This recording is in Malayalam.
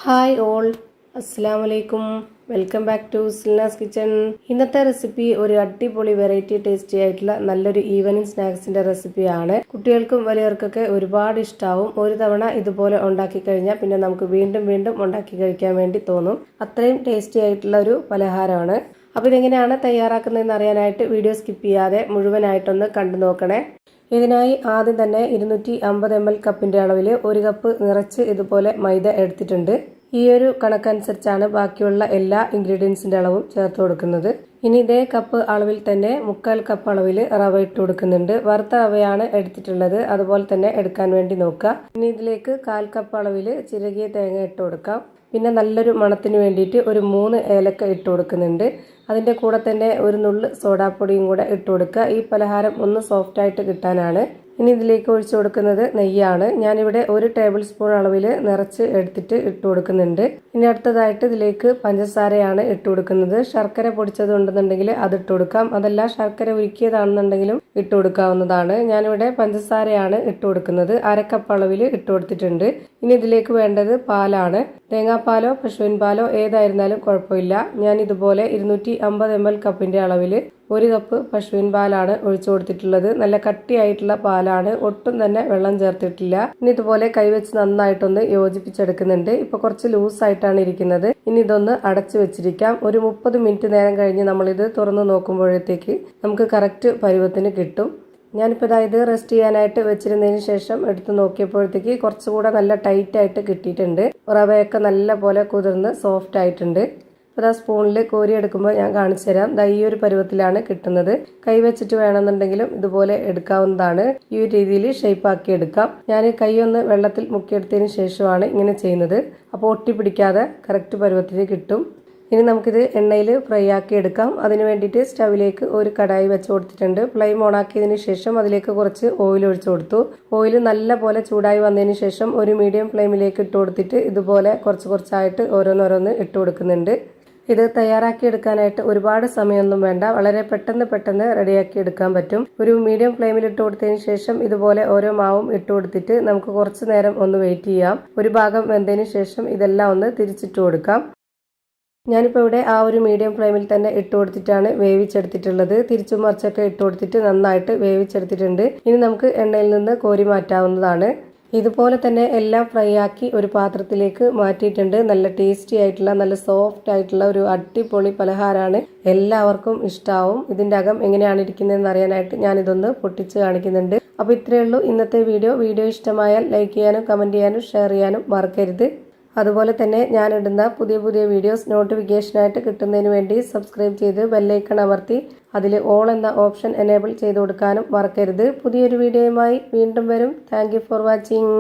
ഹായ് ഓൾ, അസ്സലാമലൈക്കും. Welcome back to Silna's kitchen. ഇന്നത്തെ റെസിപ്പി ഒരു അടിപൊളി വെറൈറ്റി ടേസ്റ്റി ആയിട്ടുള്ള നല്ലൊരു ഈവനിങ് സ്നാക്സിന്റെ റെസിപ്പിയാണ്. കുട്ടികൾക്കും വലിയവർക്കൊക്കെ ഒരുപാട് ഇഷ്ടാവും. ഒരു തവണ ഇതുപോലെ ഉണ്ടാക്കി കഴിഞ്ഞാൽ പിന്നെ നമുക്ക് വീണ്ടും വീണ്ടും ഉണ്ടാക്കി കഴിക്കാൻ വേണ്ടി തോന്നും. അത്രയും ടേസ്റ്റി ആയിട്ടുള്ള ഒരു പലഹാരമാണ്. അപ്പോൾ ഇതെങ്ങനെയാണ് തയ്യാറാക്കുന്നതെന്ന് അറിയാനായിട്ട് വീഡിയോ സ്കിപ്പ് ചെയ്യാതെ മുഴുവനായിട്ടൊന്ന് കണ്ടു നോക്കണേ. ഇതിനായി ആദ്യം തന്നെ 250 ml കപ്പിന്റെ അളവിൽ 1 കപ്പ് നിറച്ച് ഇതുപോലെ മൈദ എടുത്തിട്ടുണ്ട്. ഈ ഒരു കണക്കനുസരിച്ചാണ് ബാക്കിയുള്ള എല്ലാ ഇൻഗ്രീഡിയൻസിന്റെ അളവും ചേർത്ത് കൊടുക്കുന്നത്. ഇനി ഇതേ കപ്പ് അളവിൽ തന്നെ 3/4 കപ്പ് അളവിൽ റവ ഇട്ട് കൊടുക്കുന്നുണ്ട്. വറുത്ത റവയാണ് എടുത്തിട്ടുള്ളത്, അതുപോലെ തന്നെ എടുക്കാൻ വേണ്ടി നോക്കുക. ഇനി ഇതിലേക്ക് 1/4 കപ്പ് അളവിൽ ചിരകിയ തേങ്ങ ഇട്ട് കൊടുക്കാം. പിന്നെ നല്ലൊരു മണത്തിന് വേണ്ടിയിട്ട് ഒരു 3 ഏലക്ക ഇട്ട് കൊടുക്കുന്നുണ്ട്. അതിൻ്റെ കൂടെ തന്നെ ഒരു നുള്ള് സോഡാപ്പൊടിയും കൂടെ ഇട്ട് കൊടുക്കുക. ഈ പലഹാരം ഒന്ന് സോഫ്റ്റായിട്ട് കിട്ടാനാണ്. ഇനി ഇതിലേക്ക് ഒഴിച്ചു കൊടുക്കുന്നത് നെയ്യാണ്. ഞാനിവിടെ 1 ടേബിൾ സ്പൂൺ അളവിൽ നിറച്ച് എടുത്തിട്ട് ഇട്ട് കൊടുക്കുന്നുണ്ട്. ഇനി അടുത്തതായിട്ട് ഇതിലേക്ക് പഞ്ചസാരയാണ് ഇട്ട് കൊടുക്കുന്നത്. ശർക്കര പൊടിച്ചത് ഉണ്ടെന്നുണ്ടെങ്കിൽ അത് ഇട്ട് കൊടുക്കാം, അതല്ല ശർക്കര ഉരുക്കിയതാണെന്നുണ്ടെങ്കിലും ഇട്ട് കൊടുക്കാവുന്നതാണ്. ഞാനിവിടെ പഞ്ചസാരയാണ് ഇട്ട് കൊടുക്കുന്നത്. 1/2 കപ്പ് അളവിൽ ഇട്ട് കൊടുത്തിട്ടുണ്ട്. ഇനി ഇതിലേക്ക് വേണ്ടത് പാലാണ്. തേങ്ങാപ്പാലോ പശുവിൻ പാലോ ഏതായിരുന്നാലും കുഴപ്പമില്ല. ഞാൻ ഇതുപോലെ 250 ml കപ്പിന്റെ അളവിൽ 1 കപ്പ് പശുവിൻ പാലാണ് ഒഴിച്ചു കൊടുത്തിട്ടുള്ളത്. നല്ല കട്ടിയായിട്ടുള്ള പാലാണ്, ഒട്ടും തന്നെ വെള്ളം ചേർത്തിട്ടില്ല. ഇനി ഇതുപോലെ കൈവച്ച് നന്നായിട്ടൊന്ന് യോജിപ്പിച്ചെടുക്കുന്നുണ്ട്. ഇപ്പൊ കുറച്ച് ലൂസായിട്ടാണ് ഇരിക്കുന്നത്. ഇനി ഇതൊന്ന് അടച്ചു വെച്ചിരിക്കാം. ഒരു 30 മിനിറ്റ് നേരം കഴിഞ്ഞ് നമ്മളിത് തുറന്നു നോക്കുമ്പോഴത്തേക്ക് നമുക്ക് കറക്റ്റ് പരുവത്തിന് കിട്ടും. ഞാനിപ്പോൾ ഇത് റെസ്റ്റ് ചെയ്യാനായിട്ട് വെച്ചിരുന്നതിന് ശേഷം എടുത്ത് നോക്കിയപ്പോഴത്തേക്ക് കുറച്ചുകൂടെ നല്ല ടൈറ്റായിട്ട് കിട്ടിയിട്ടുണ്ട്. റവയൊക്കെ നല്ല പോലെ കുതിർന്ന് സോഫ്റ്റ് ആയിട്ടുണ്ട്. അപ്പോൾ സ്പൂണിൽ കോരിയെടുക്കുമ്പോൾ ഞാൻ കാണിച്ചു തരാം. ഈ ഒരു പരുവത്തിലാണ് കിട്ടുന്നത്. കൈ വെച്ചിട്ട് വേണമെന്നുണ്ടെങ്കിലും ഇതുപോലെ എടുക്കാവുന്നതാണ്. ഈ ഒരു രീതിയിൽ ഷേപ്പാക്കി എടുക്കാം. ഞാൻ കൈ ഒന്ന് വെള്ളത്തിൽ മുക്കിയെടുത്തതിന് ശേഷമാണ് ഇങ്ങനെ ചെയ്യുന്നത്. അപ്പോൾ ഒട്ടിപ്പിടിക്കാതെ കറക്റ്റ് പരുവത്തിന് കിട്ടും. ഇനി നമുക്കിത് എണ്ണയിൽ ഫ്രൈ ആക്കി എടുക്കാം. അതിന് വേണ്ടിയിട്ട് സ്റ്റവിലേക്ക് ഒരു കടായി വെച്ച് കൊടുത്തിട്ടുണ്ട്. ഫ്ലെയിം ഓൺ ആക്കിയതിന് ശേഷം അതിലേക്ക് കുറച്ച് ഓയിൽ ഒഴിച്ചു കൊടുത്തു. ഓയിൽ നല്ല പോലെ ചൂടായി വന്നതിന് ശേഷം ഒരു മീഡിയം ഫ്ലെയിമിലേക്ക് ഇട്ട് കൊടുത്തിട്ട് ഇതുപോലെ കുറച്ചായിട്ട് ഓരോന്നോരോന്ന് ഇട്ട് കൊടുക്കുന്നുണ്ട്. ഇത് തയ്യാറാക്കി എടുക്കാനായിട്ട് ഒരുപാട് സമയമൊന്നും വേണ്ട. വളരെ പെട്ടെന്ന് റെഡിയാക്കി എടുക്കാൻ പറ്റും. ഒരു മീഡിയം ഫ്ലെയിമിൽ ഇട്ട് കൊടുത്തതിന് ശേഷം ഇതുപോലെ ഓരോ മാവും ഇട്ട് കൊടുത്തിട്ട് നമുക്ക് കുറച്ച് നേരം ഒന്ന് വെയിറ്റ് ചെയ്യാം. ഒരു ഭാഗം വെന്തതിന് ശേഷം ഇതെല്ലാം ഒന്ന് തിരിച്ചിട്ട് കൊടുക്കാം. ഞാനിപ്പോൾ ഇവിടെ ആ ഒരു മീഡിയം ഫ്ലെയിമിൽ തന്നെ ഇട്ട് കൊടുത്തിട്ടാണ് വേവിച്ചെടുത്തിട്ടുള്ളത്. തിരിച്ചും മറിച്ചൊക്കെ ഇട്ട് കൊടുത്തിട്ട് നന്നായിട്ട് വേവിച്ചെടുത്തിട്ടുണ്ട്. ഇനി നമുക്ക് എണ്ണയിൽ നിന്ന് കോരി മാറ്റാവുന്നതാണ്. ഇതുപോലെ തന്നെ എല്ലാം ഫ്രൈ ആക്കി ഒരു പാത്രത്തിലേക്ക് മാറ്റിയിട്ടുണ്ട്. നല്ല ടേസ്റ്റി ആയിട്ടുള്ള നല്ല സോഫ്റ്റ് ആയിട്ടുള്ള ഒരു അടിപൊളി പലഹാരമാണ്. എല്ലാവർക്കും ഇഷ്ടാവും. ഇതിൻ്റെ അകം എങ്ങനെയാണ് ഇരിക്കുന്നതെന്ന് അറിയാനായിട്ട് ഞാനിതൊന്ന് പൊട്ടിച്ച് കാണിക്കുന്നുണ്ട്. അപ്പോൾ ഇത്രയേ ഉള്ളൂ ഇന്നത്തെ വീഡിയോ ഇഷ്ടമായാൽ ലൈക്ക് ചെയ്യാനും കമൻറ്റ് ചെയ്യാനും ഷെയർ ചെയ്യാനും മറക്കരുത്. അതുപോലെ തന്നെ ഞാനിടുന്ന പുതിയ വീഡിയോസ് നോട്ടിഫിക്കേഷനായിട്ട് കിട്ടുന്നതിന് വേണ്ടി സബ്സ്ക്രൈബ് ചെയ്ത് ബെല്ലൈക്കൺ അമർത്തി അതിൽ ഓൾ എന്ന ഓപ്ഷൻ എനേബിൾ ചെയ്ത് കൊടുക്കാനും മറക്കരുത്. പുതിയൊരു വീഡിയോയുമായി വീണ്ടും വരും. Thank you for watching.